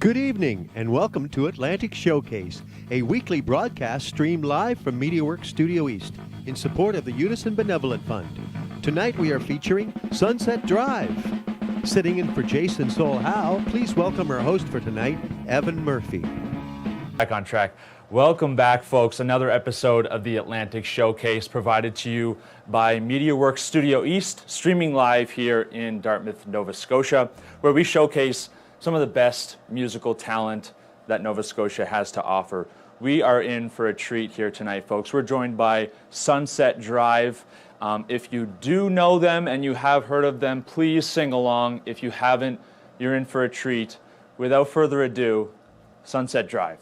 Good evening and welcome to Atlantic Showcase, a weekly broadcast streamed live from MediaWorks StudioEast in support of the Unison Benevolent Fund. Tonight we are featuring Sunset Drive. Sitting in for Jason Soul Howe, please welcome our host for tonight, Evan Murphy. Back on track. Welcome back, folks. Another episode of the Atlantic Showcase provided to you by MediaWorks StudioEast, streaming live here in Dartmouth, Nova Scotia, where we showcase some of the best musical talent that Nova Scotia has to offer. We are in for a treat here tonight, folks. We're joined by Sunset Drive. If you do know them and you have heard of them, please sing along. If you haven't, you're in for a treat. Without further ado, Sunset Drive.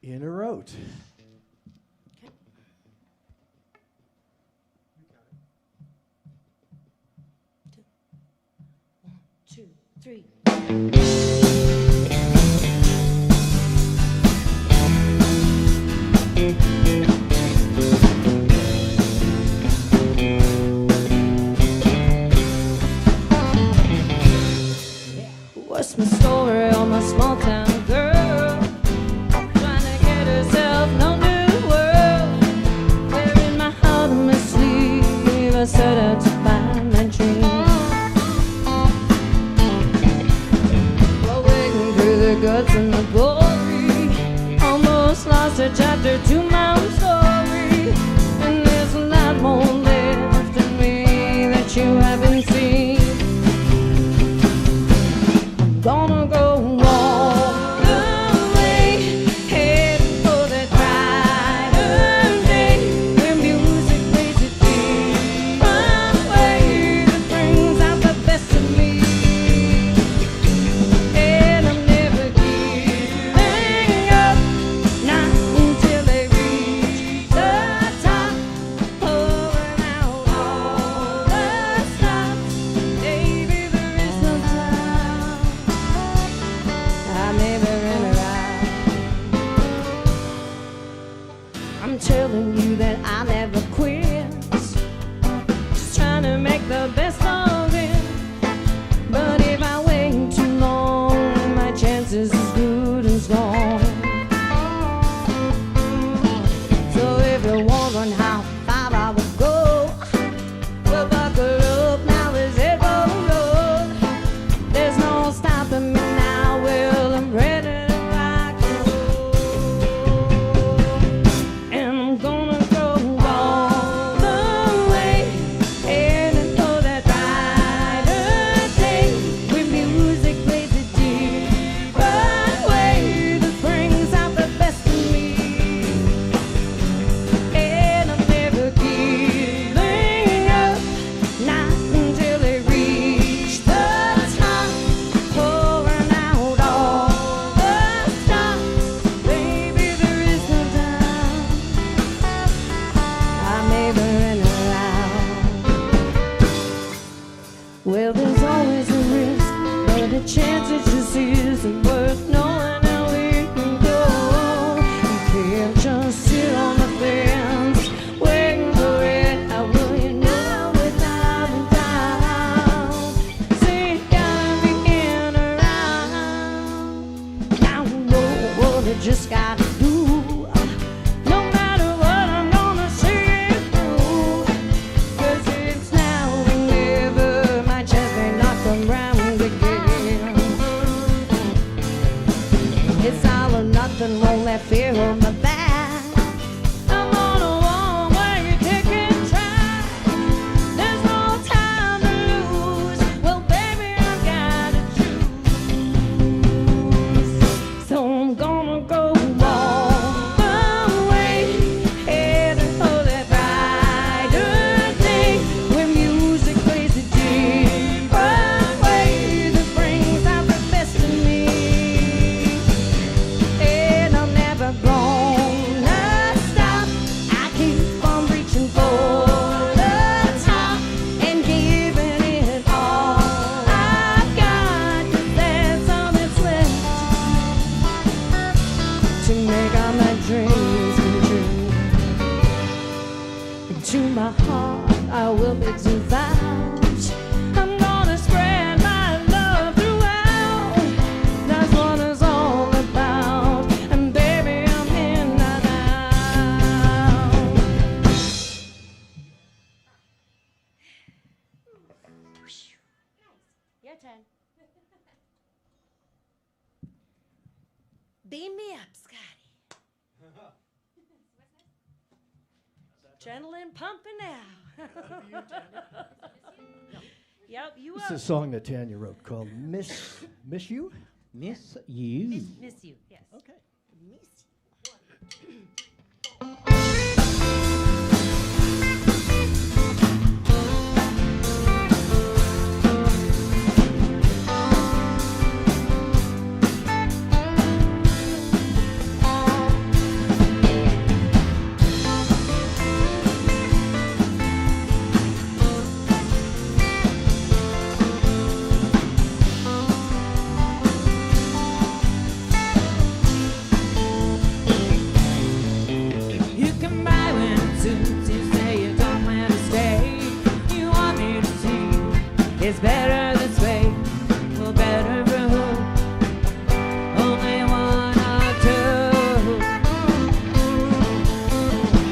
In or out? Two, three. What's my story on my small town girl? Trying to get herself known to the world. Wearing my heart on my sleeve, I set out to find my dream. Wading through the guts and the glory, almost lost a chapter to my own story. And there's a lot more left in me that you haven't seen. Gonna go all the way, heading for that brighter day, where music plays a different way that brings out the best of me. And I'm never giving up, not until they reach the top, pouring out all the stops. Baby, there is no time. I never ran around. I'm telling you that I never quit, just trying to make the best of it. But if I wait too long, my chances is good as gone. So if you're wondering how far I would go, well, buckle up now, let's head for the road. There's no stopping me now, well, I'm ready to rock and roll. And I'm gonna go all the way, heading for that brighter day, where music plays a different way that brings out the best in me. And I'm never giving up, not until they reach the top, pouring out all the stops. Baby, there is no time. I never ran around. Well, there's always a risk, but the chance it just isn't worth knowing how we can go. You can't just sit on the fence, waiting for it. How will you know without a doubt? See, you gotta be in or out. Now you know what I just gotta do. No matter what, I'm gonna see it through. 'Cause it's now or never, my chance may not come round again. It's all or nothing, won't let fear hold me back. I'm on a one-way ticket track. There's no time to lose. Well, baby, I've gotta choose. So I'm gonna go all the way, heading for that brighter day, where music plays a different way that brings out the best in me. And I'm never gonna stop. I keep on reaching for the top and giving it all I've got, 'cause that's all that's left to make all my dreams come true. And to my heart, I will be devout. I'm gonna spread my love throughout. That's what it's all about. And baby, I'm in and out. Your turn. Beam me up, Scotty. Adrenaline pumping now. Yep, you This is up. a song that Tanya wrote called Miss You? Miss you. Miss you, yes. Okay. Miss you. It's better this way. Well, better for who? Only one or two.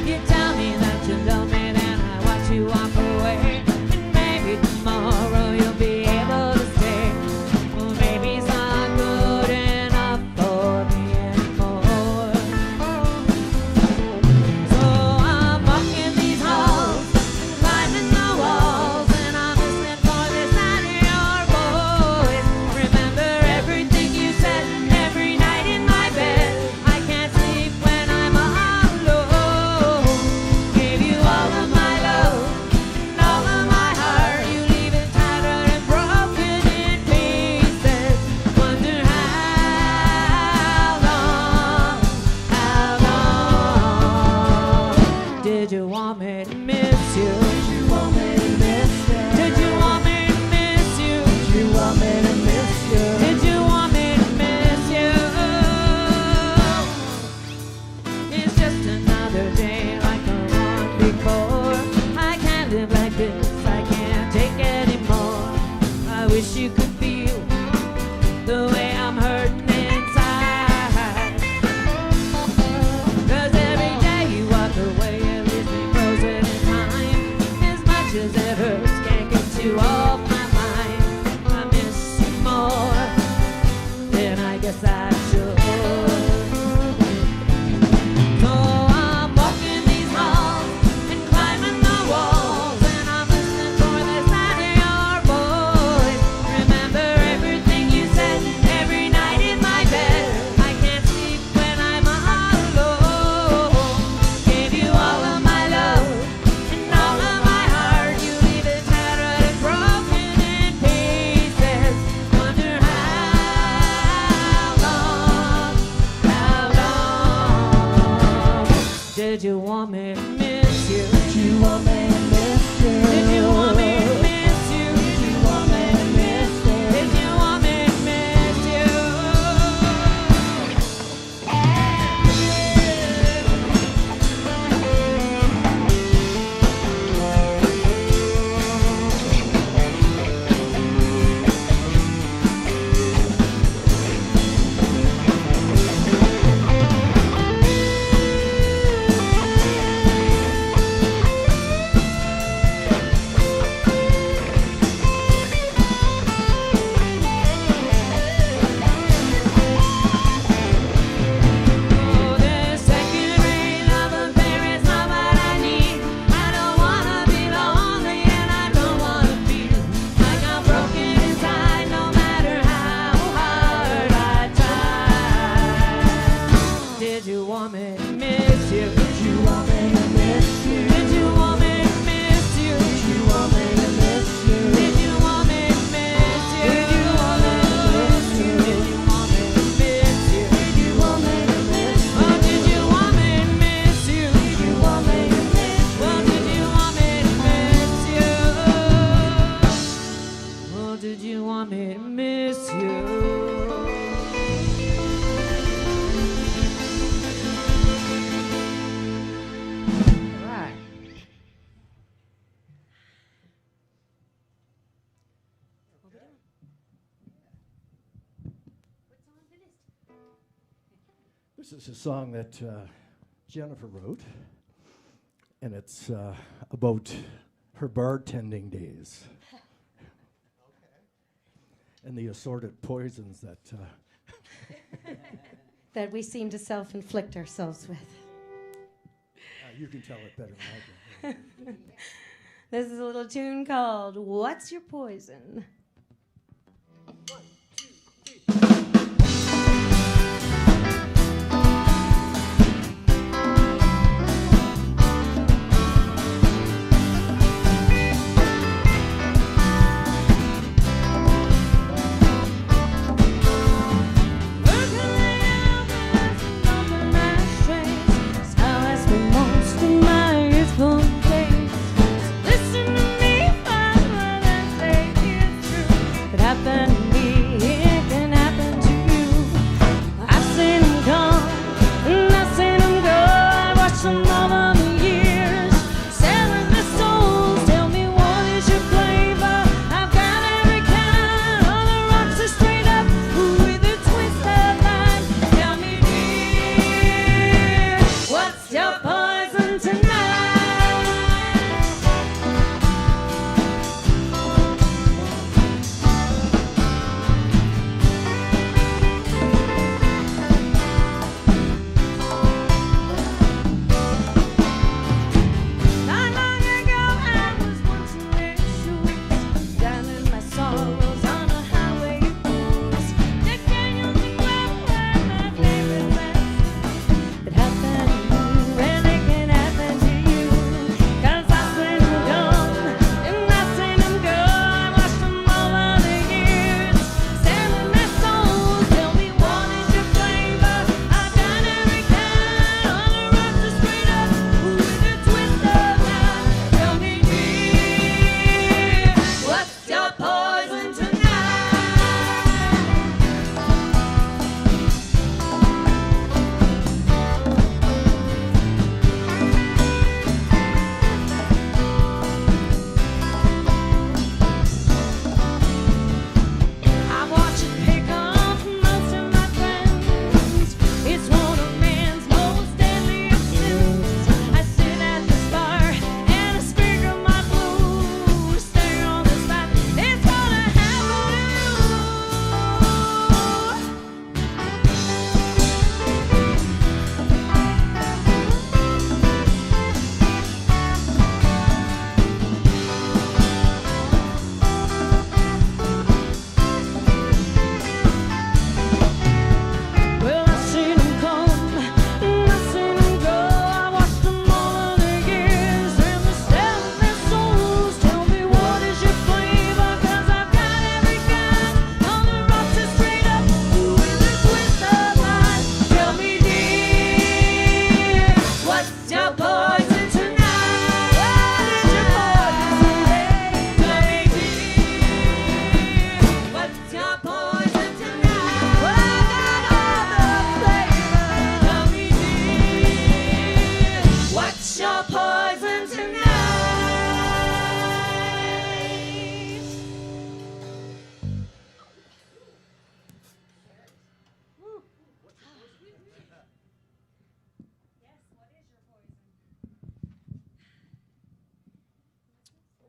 You tell me that you love me, then I watch you walk away. And maybe tomorrow you'll be able to stay. Well, maybe it's not good enough for me anymore. So I'm walking these halls, climbing the walls, and I'm listening for the sound of your voice. Remember everything you said every night in my bed. I can't sleep when I'm alone. Gave you all of my love and all of my heart. You leave it tattered and broken in pieces. Wonder how long did you want me to miss you? Did you want me to miss you? Did you want me to miss you? Did you want me to miss you? Did you want me to miss you? It's just another day like the one before. I can't live like this, I can't take anymore. I wish you could feel the way I'm hurting inside. 'Cause every day you walk away, it leaves me frozen in time. As much as it hurts, can't get you off my mind. I miss you more than I guess I should. So I'm walking these halls and climbing the walls, and I'm listening for the sound of your voice. Remember everything you said every night in my bed. I can't sleep when I'm alone. Gave you all of my love and all of my heart. You leave it tattered and broken in pieces. Wonder how long did you want me to miss you? Did you want me to miss you? Did you want me to miss you? Did you want me to miss you? Did you want me to miss you? Oh, this second-rate love affair is not what I need. I don't wanna be lonely, and I don't wanna feel like I'm broken inside, no matter how hard I try. Did you want me to miss you? Did you want me to miss you? Did you want me to miss you? Did you want me to miss you? Did you want me to miss you? Did you want me to miss you? Did you want me to miss you? Did you want me to miss you? Oh, did you want me to miss you? Did you want me to miss you? Well, did you want me to miss you? Oh, did you want me to miss you? Right. This is a song that Jennifer wrote, and it's about her bartending days and the assorted poisons that that we seem to self-inflict ourselves with. you can tell it better than I can. This is a little tune called What's Your Poison? Listen to me, find what I say is true.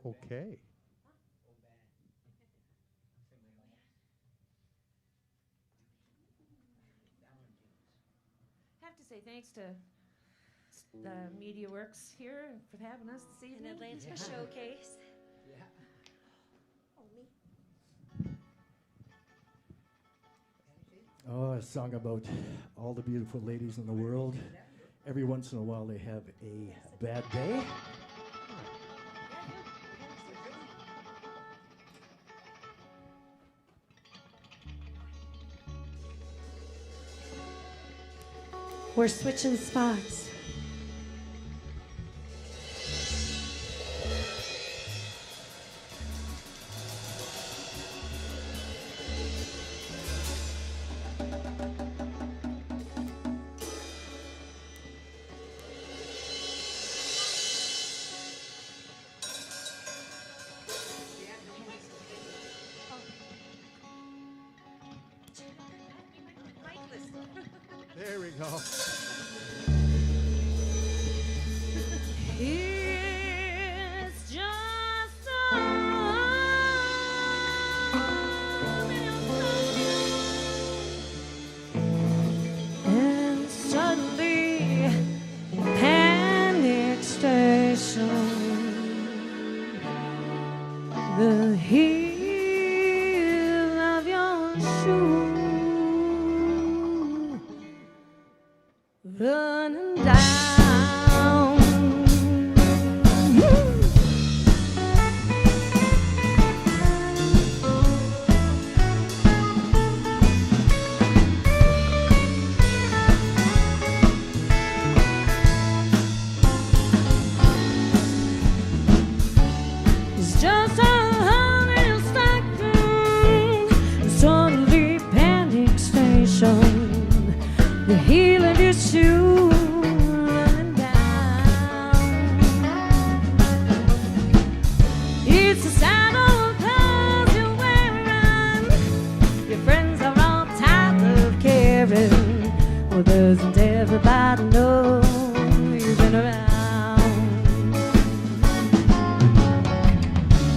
Okay. I have to say thanks to MediaWorks here for having us this evening. An Atlantic showcase. Oh, a song about all the beautiful ladies in the world. Every once in a while they have a bad day. We're switching spots. There we go. It's just and suddenly panic station. The heel of your shoe running down. It's just a honey stocking, suddenly panic station. The heel of your shoe running down. It's a sign of clothes you're wearing. Your friends are all tired of caring. Well, doesn't everybody know you've been around?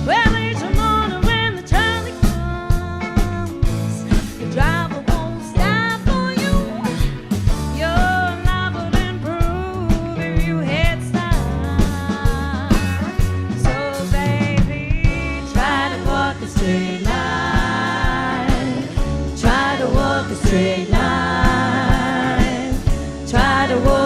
Well, each morning when the traffic comes, the driver won't stop for you. Your life would improve if you had style. So, baby, try to walk a straight line. Try to walk a straight line. Try to walk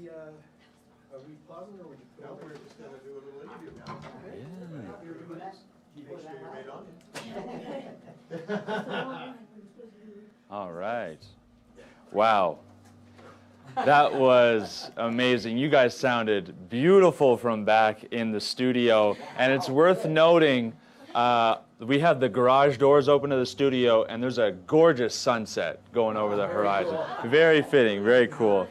are we pausing or are we? No, we're just going to do a little interview now. Make sure you're right on. All right. Wow. That was amazing. You guys sounded beautiful from back in the studio. And it's worth noting, we have the garage doors open to the studio, and there's a gorgeous sunset going over the horizon. Very fitting, very cool.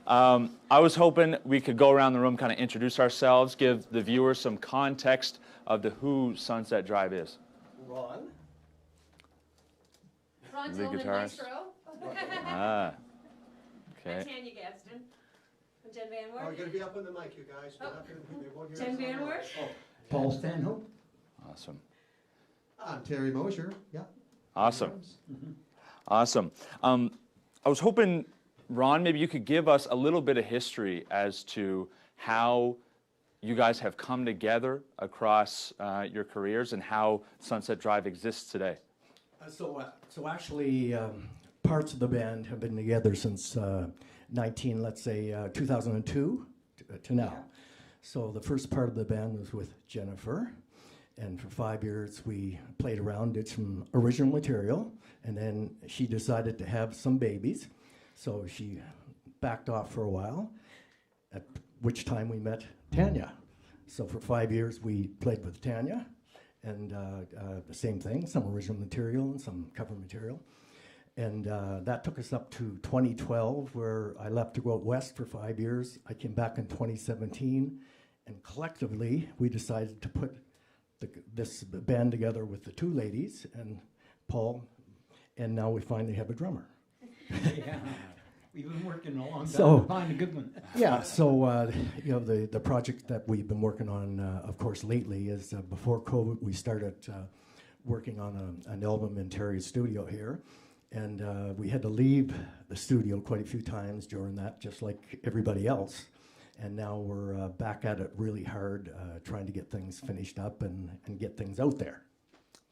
I was hoping we could go around the room, kind of introduce ourselves, give the viewers some context of who Sunset Drive is. Ron? Ron The Tillman, guitarist. Maestro. Ah, I'm okay. Tanya Gadsden. I'm Jen Van Oh, Wert. you're going to be up on the mic, you guys. We're not gonna, they won't hear Jen us on Van the mic. Wert. Paul Stanhope. Awesome. I'm Terry Mosher. Yeah. Awesome. Awesome. I was hoping, Ron, maybe you could give us a little bit of history as to how you guys have come together across your careers and how Sunset Drive exists today. So actually, parts of the band have been together since 2002 to now. So the first part of the band was with Jennifer, and for 5 years we played around, did some original material, and then she decided to have some babies, so she backed off for a while, at which time we met Tanya. So for 5 years we played with Tanya, and the same thing, some original material and some cover material. And that took us up to 2012, where I left to go out west for 5 years. I came back in 2017, and collectively we decided to put this band together with the two ladies and Paul, and now we finally have a drummer. Yeah, we've been working a long time So- to find a good one. Yeah, so the project that we've been working on, of course, lately is before COVID, we started working on an album in Terry's studio here, and we had to leave the studio quite a few times during that, just like everybody else. And now we're back at it really hard, trying to get things finished up and get things out there.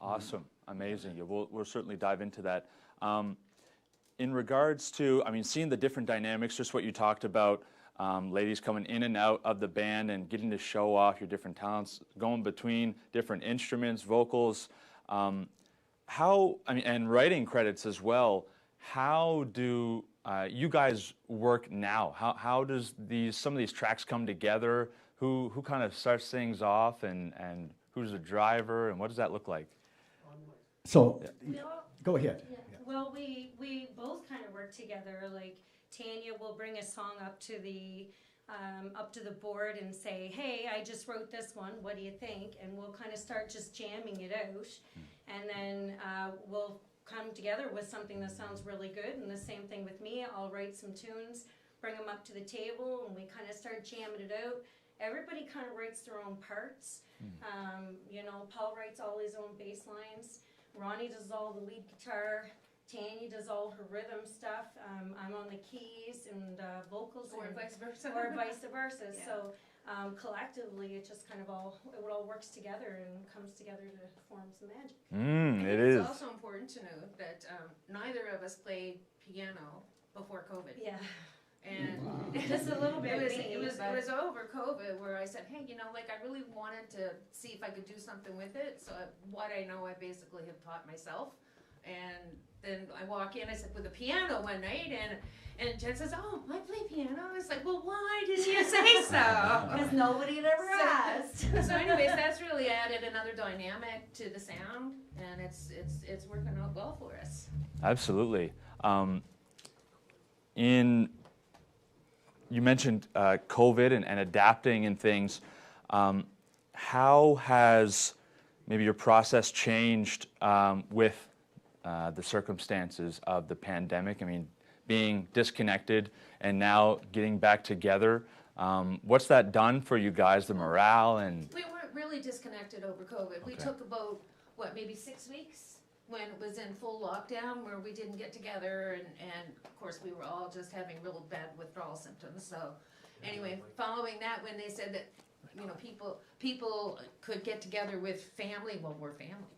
Awesome. Amazing. Yeah, we'll certainly dive into that. In regards to, I mean, seeing the different dynamics, just what you talked about, ladies coming in and out of the band and getting to show off your different talents, going between different instruments, vocals, and writing credits as well. How do you guys work now? How does some of these tracks come together? Who kind of starts things off, and who's the driver, and what does that look like? So, Well, go ahead. yeah. Well, we both kind of work together. Like Tanya will bring a song up to the board and say, "Hey, I just wrote this one. What do you think?" And we'll kind of start just jamming it out, and then we'll come together with something that sounds really good. And the same thing with me. I'll write some tunes, bring them up to the table, and we kind of start jamming it out. Everybody kind of writes their own parts. Paul writes all his own bass lines. Ronnie does all the lead guitar. Tanya does all her rhythm stuff. I'm on the keys and vocals. Or vice versa. Or vice versa. Yeah. So collectively, it just kind of all works together and comes together to form some magic. It is. It's also important to note that neither of us played piano before COVID. Yeah, And just a little bit. it was over COVID where I said, hey, I really wanted to see if I could do something with it. So what I know, I basically have taught myself. And then I walk in, I said, with a piano one night, and Jen says, oh, I play piano. I was like, well, why didn't you say so? Because nobody had ever asked. So anyways, that's really added another dynamic to the sound, and it's working out well for us. Absolutely. You mentioned COVID and adapting and things. How has maybe your process changed with the circumstances of the pandemic? I mean, being disconnected and now getting back together. What's that done for you guys, the morale? And We weren't really disconnected over COVID. We Okay. took about, maybe 6 weeks when it was in full lockdown where we didn't get together, and of course we were all just having real bad withdrawal symptoms. So anyway, following that, when they said that, people could get together with family, well, we're family.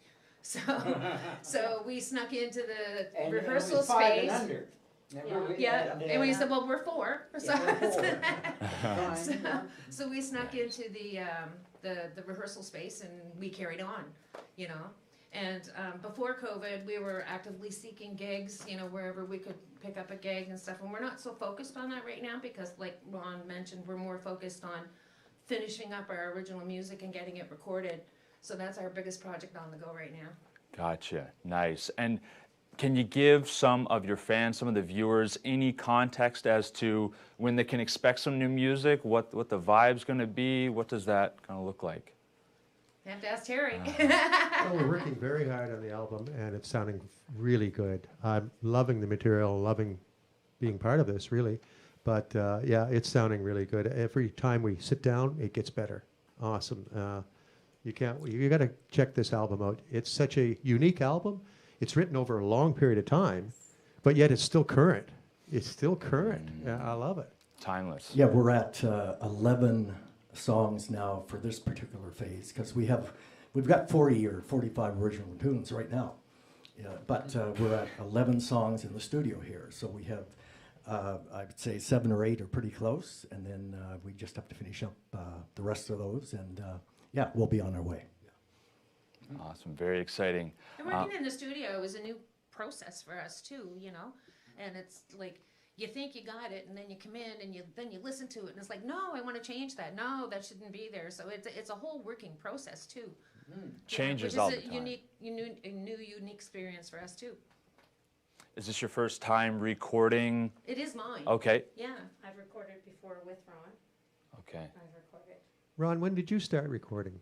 So we snuck into the rehearsal space. Yeah, and we said, well, we're four. So, Fine. so we snuck into the rehearsal space and we carried on, you know. And before COVID, we were actively seeking gigs, you know, wherever we could pick up a gig and stuff. And we're not so focused on that right now because, like Ron mentioned, we're more focused on finishing up our original music and getting it recorded. So that's our biggest project on the go right now. Gotcha. Nice. And can you give some of your fans, some of the viewers, any context as to when they can expect some new music, what the vibe's going to be? What does that kind of look like? You have to ask Terry. Well, we're working very hard on the album, and it's sounding really good. I'm loving the material, loving being part of this, really. But yeah, it's sounding really good. Every time we sit down, it gets better. Awesome. You got to check this album out. It's such a unique album. It's written over a long period of time, but yet it's still current. It's still current. I love it. Timeless. Yeah, we're at 11 songs now for this particular phase because we've got 40 or 45 original tunes right now. Yeah, but we're at 11 songs in the studio here, so we have I would say 7 or 8 are pretty close, and then we just have to finish up the rest of those, and yeah, we'll be on our way. Awesome. Very exciting. And working in the studio is a new process for us too, you know. And it's like you think you got it, and then you come in and then you listen to it, and it's like, no, I want to change that. No, that shouldn't be there. So it's a whole working process too. Changes which all is the a time. new unique experience for us too. Is this your first time recording? It is mine. Okay. Yeah, I've recorded before with Ron. Okay. I've recorded. Ron, when did you start recording?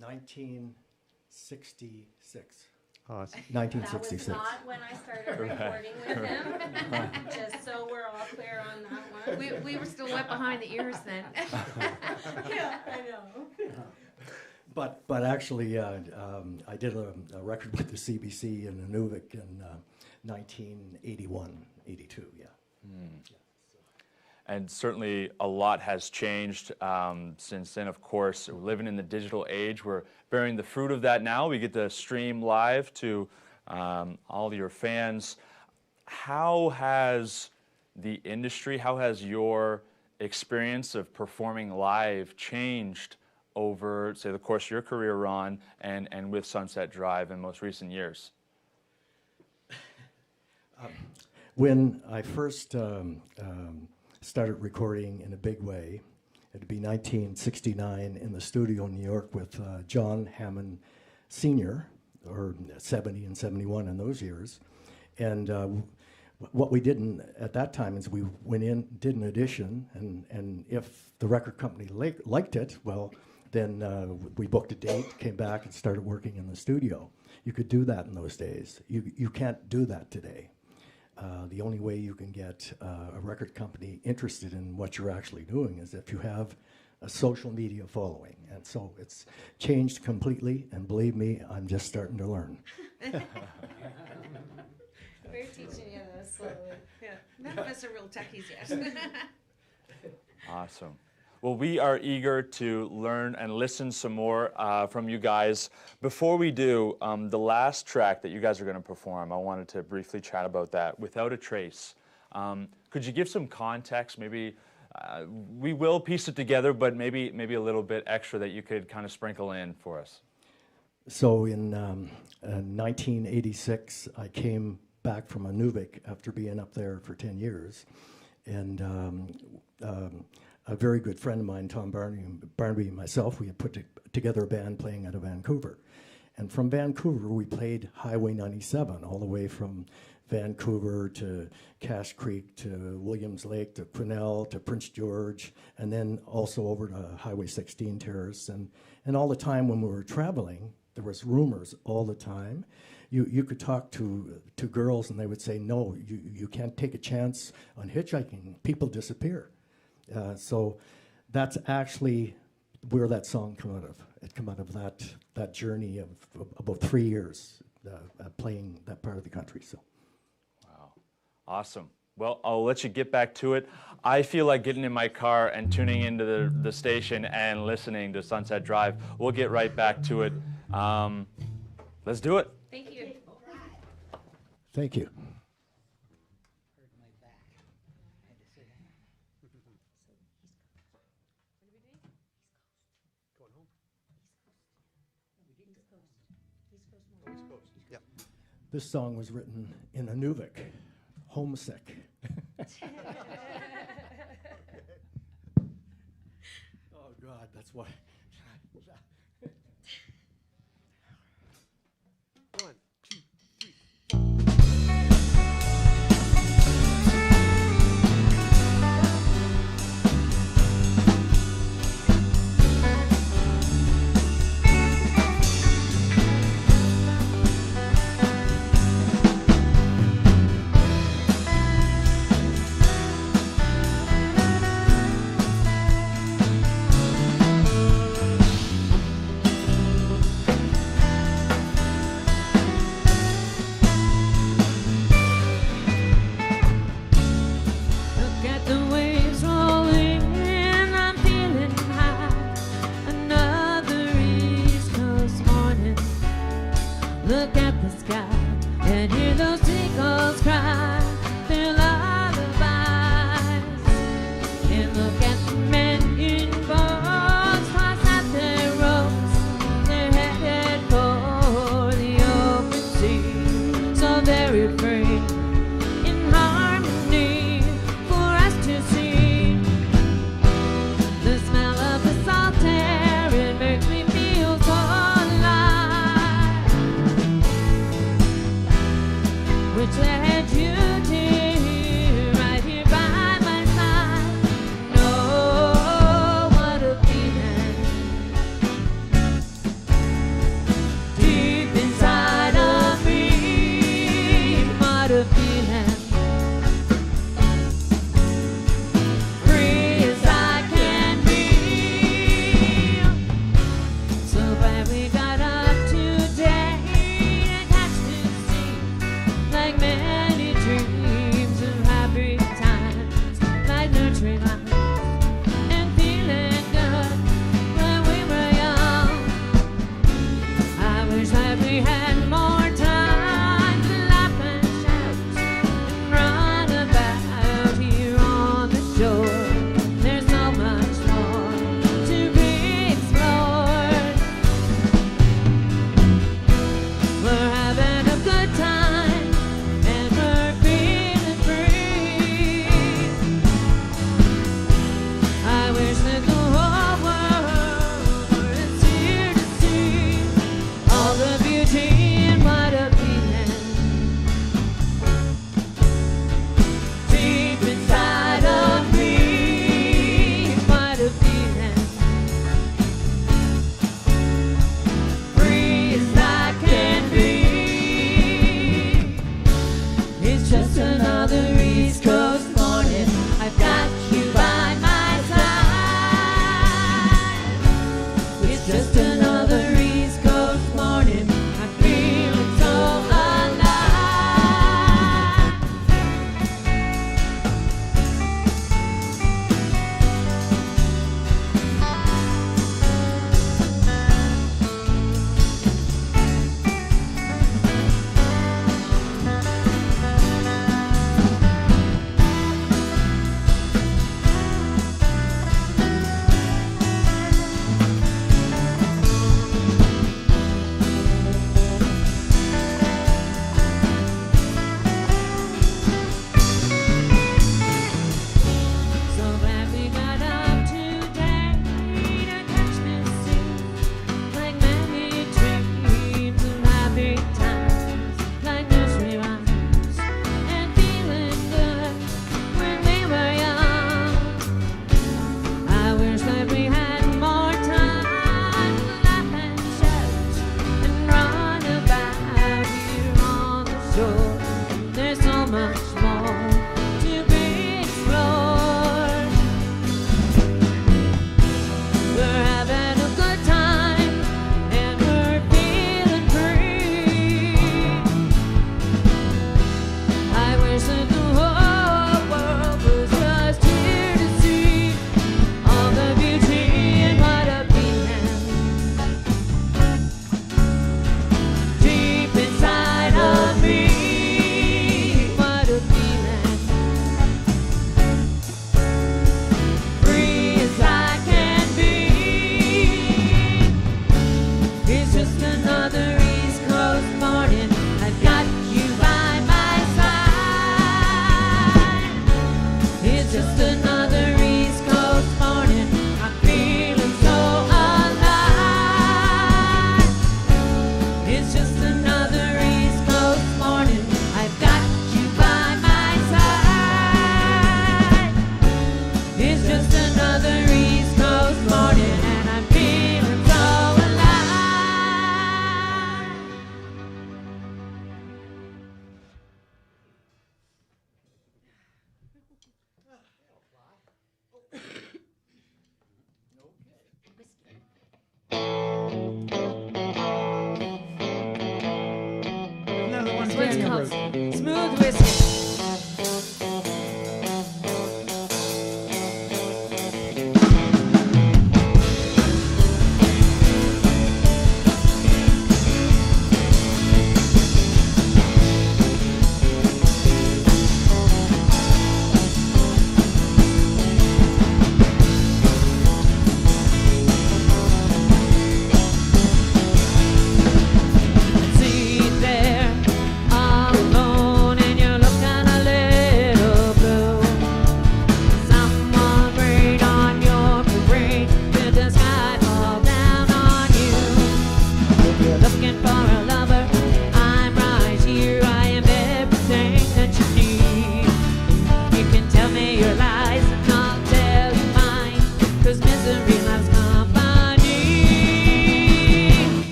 1966. Awesome. 1966. That was not when I started recording with him, just so we're all clear on that one. We were still wet behind the ears then. Yeah, I know. But actually, I did a record with the CBC in Nunavik in 1981, 82, yeah. And certainly a lot has changed since then, of course. We're living in the digital age. We're bearing the fruit of that now. We get to stream live to all your fans. How has the industry, how has your experience of performing live changed over, say, the course of your career, Ron, and with Sunset Drive in most recent years? When I first started recording in a big way, it'd be 1969 in the studio in New York with John Hammond Sr., or 70 and 71 in those years. And what we did at that time is we went in, did an audition, and if the record company liked it, well, then we booked a date, came back, and started working in the studio. You could do that in those days. You can't do that today. The only way you can get a record company interested in what you're actually doing is if you have a social media following. And so it's changed completely, and believe me, I'm just starting to learn. We're teaching you this slowly. Yeah, none of us are real techies yet. Awesome. Well, we are eager to learn and listen some more from you guys. Before we do, the last track that you guys are going to perform, I wanted to briefly chat about that, Without a Trace. Could you give some context? Maybe we will piece it together, but maybe a little bit extra that you could kind of sprinkle in for us. So in 1986, I came back from Nunavik after being up there for 10 years. And a very good friend of mine, Tom Barnaby and myself, we had put together a band playing out of Vancouver. And from Vancouver, we played Highway 97 all the way from Vancouver to Cache Creek to Williams Lake to Quesnel to Prince George, and then also over to Highway 16 Terrace. And all the time when we were traveling, there was rumors all the time. You could talk to girls and they would say, no, you can't take a chance on hitchhiking. People disappear. So that's actually where that song came out of. It came out of that journey of about 3 years playing that part of the country. So, wow, awesome. Well, I'll let you get back to it. I feel like getting in my car and tuning into the station and listening to Sunset Drive. We'll get right back to it. Let's do it. Thank you. thank you. This song was written in Inuvik, homesick. Oh God, that's why. One, two, three.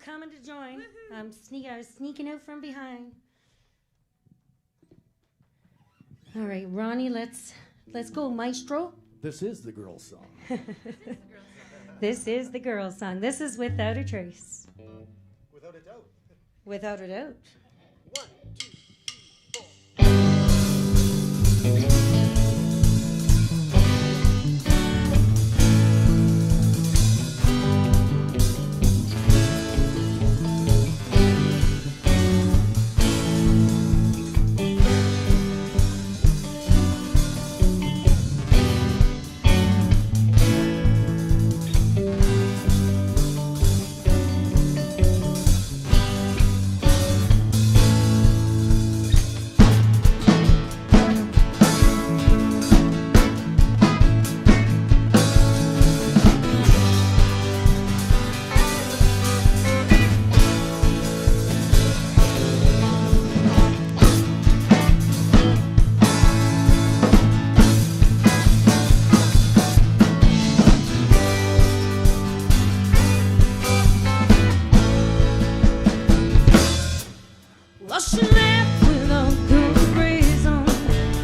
coming to join. I was sneaking out from behind. All right, Ronnie, let's go, maestro. This is the girl's song. This is the girl's song. This is Without a Trace. Without a doubt. Without a doubt. 1, 2, 3, 4. Well, she left without good reason.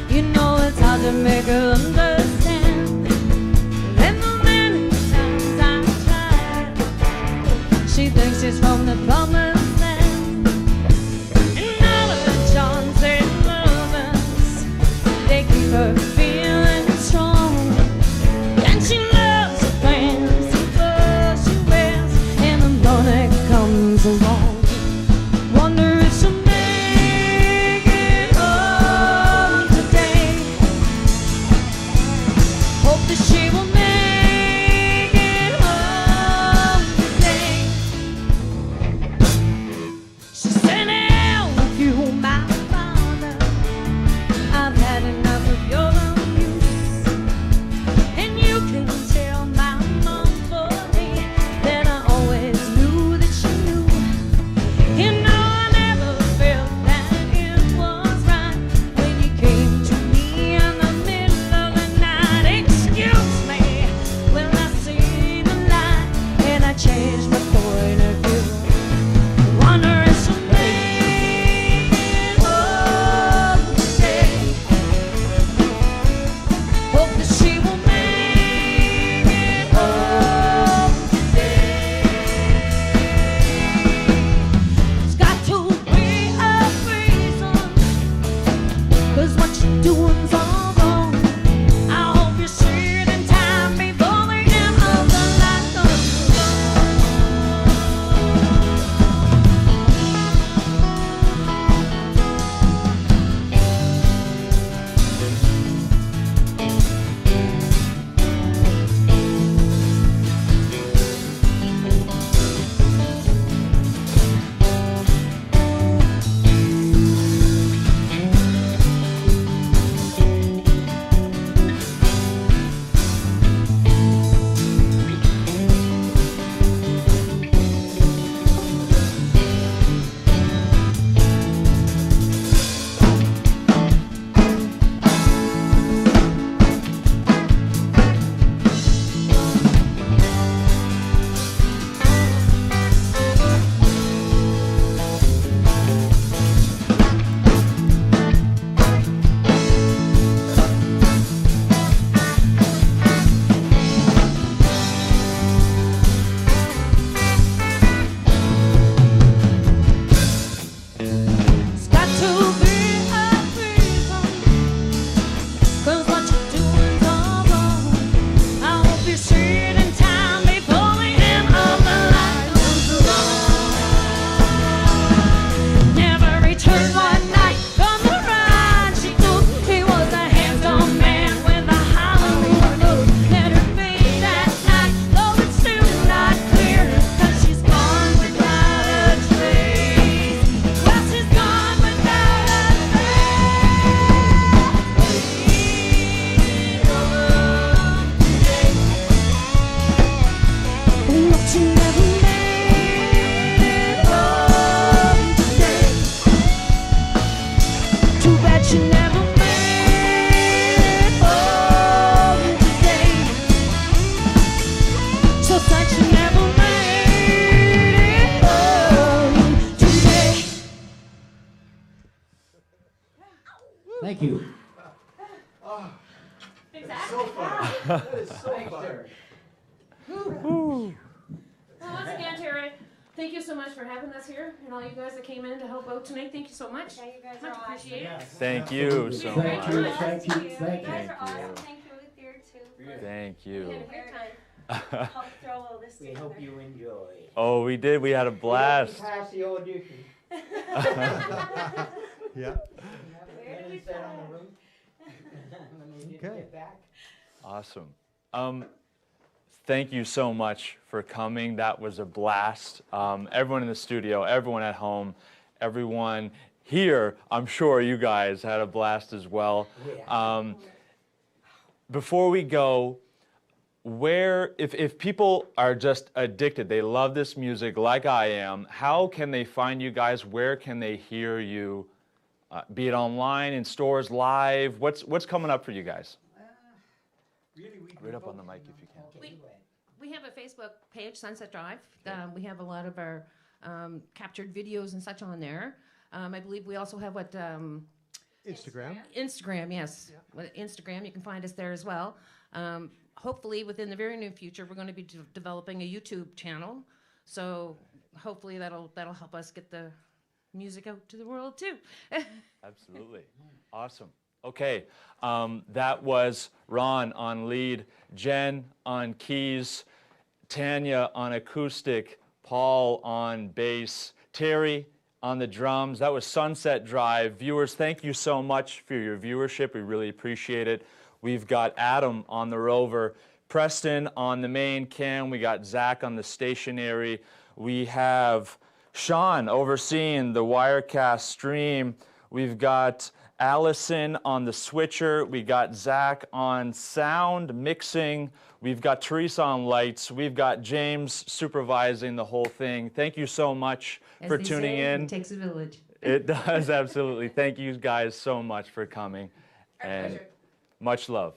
You know it's hard to make her understand. And the many times I've tried, she thinks she's from the promised land. And all of the charms and lovers, they keep her feeling strong. And she loves her fancy clothes she wears, and the morning comes along. Wonder if she'll make it home today. Hope that she will make it home today. She said, "Hell with you, my father. I've had enough of your abuse. And you can tell my mom for me that I always knew that she knew. You know I never felt that it was right when you came to me in the middle of the night. Excuse me when I see the light and I change my point of view. Wonder if she'll make it home today. Hope that she will make it home today. It's got to be a reason, 'cause what you're doing's all wrong. I hope you see it in time before the end of the light comes It's got to be a reason, 'cause what you're doing's all wrong. I hope you see it in time before the end of the light comes along. Never returned one night from the ride she took. He was a handsome man with a Hollywood look. Let her be that night, though it's still not clear, 'cause she's gone without a trace. Well, she's gone without a trace. But she never made it home today. Too bad she never made it home today. So sad she never made it home Thank you. Exactly. That is so Thanks, fun. sir. Well, once again, Terry, thank you so much for having us here, and all you guys that came in to help out tonight. Thank you so much. Yeah, you guys are Much awesome. appreciated. Thank you so Thank much. you, thank you, You thank guys you. are awesome. Thank you, dear, too. Thank We you. had a great time. Help throw all this We together. hope you enjoy. Oh, we did. We had a blast. Pass the audition. Yeah. Where do we Sit on start? the roof. When they didn't Okay. get back. Awesome. Thank you so much for coming. That was a blast. Everyone in the studio, everyone at home, everyone here, I'm sure you guys had a blast as well. Yeah. Before we go, if people are just addicted, they love this music like I am, how can they find you guys? Where can they hear you? Be it online, in stores, live? What's coming up for you guys? Really, we Right up on the mic if you can. Okay, go ahead. We have a Facebook page, Sunset Drive. We have a lot of our captured videos and such on there. I believe we also have Instagram. Instagram, yes. With Instagram, you can find us there as well. Hopefully, within the very near future, we're going to be developing a YouTube channel. So hopefully that'll help us get the music out to the world too. Absolutely. Awesome. Okay. That was Ron on lead, Jen on keys, Tanya on acoustic, Paul on bass, Terry on the drums. That was Sunset Drive. Viewers, thank you so much for your viewership. We really appreciate it. We've got Adam on the rover, Preston on the main cam. We got Zach on the stationary. We have Sean overseeing the Wirecast stream. We've got Allison on the switcher. We got Zach on sound mixing. We've got Teresa on lights. We've got James supervising the whole thing. Thank you so much As for they tuning say, in. It takes a village. It does, absolutely. Thank you guys so much for coming. Our And pleasure. much love.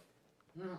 No.